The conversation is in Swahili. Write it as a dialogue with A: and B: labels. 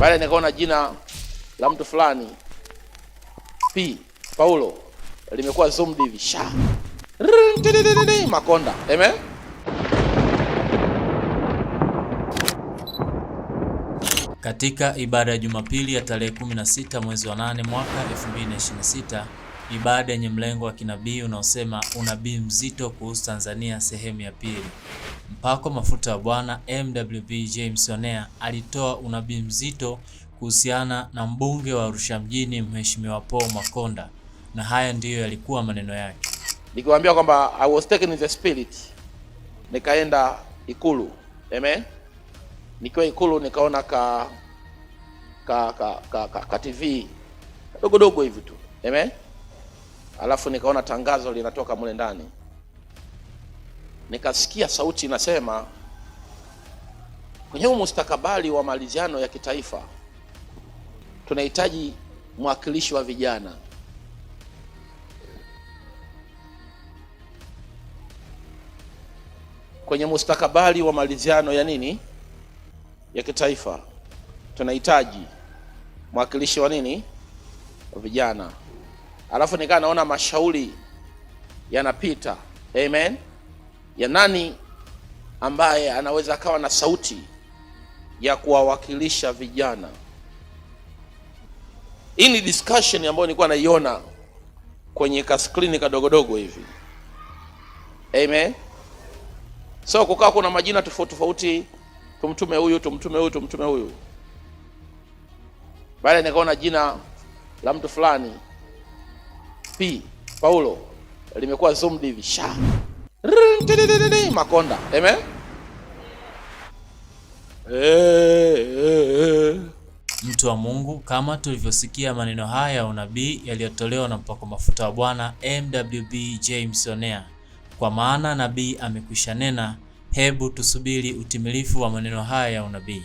A: Baadaye nikaona jina la mtu fulani P Paulo limekuwa zoomed hivi sha Makonda. Amen.
B: Katika ibada ya Jumapili ya tarehe 16 mwezi wa 8 mwaka 2026, ibada yenye mlengo wa kinabii unaosema unabii mzito kuhusu Tanzania sehemu ya pili. Mpako mafuta wa Bwana MWV James Onea alitoa unabii mzito kuhusiana na mbunge wa Arusha mjini Mheshimiwa Paul Makonda, na haya ndiyo yalikuwa maneno yake.
A: Nikiwaambia kwamba I was taken in the spirit, nikaenda Ikulu. Amen. Nikiwa Ikulu nikaona ka TV dogo hivi tu. Amen. Alafu nikaona tangazo linatoka mule ndani. Nikasikia sauti inasema, kwenye huu mustakabali wa maliziano ya kitaifa tunahitaji mwakilishi wa vijana. Kwenye mustakabali wa maliziano ya nini? Ya kitaifa tunahitaji mwakilishi wa nini? Wa vijana. Alafu nikaa naona mashauri yanapita. Amen. Ya nani ambaye anaweza akawa na sauti ya kuwawakilisha vijana. Hii ni discussion ambayo nilikuwa naiona kwenye kaskrini kadogodogo hivi. Amen. So kukaa kuna majina tofauti tofauti, tumtume huyu, tumtume huyu, tumtume huyu. Baadaye nikaona jina la mtu fulani P Paulo limekuwa zoomed hivi sha Makonda. Amen.
B: Mtu wa Mungu, kama tulivyosikia maneno haya ya unabii yaliyotolewa na mpako mafuta wa Bwana MWV James Onea, kwa maana nabii amekwisha nena, hebu tusubiri utimilifu wa maneno haya ya unabii.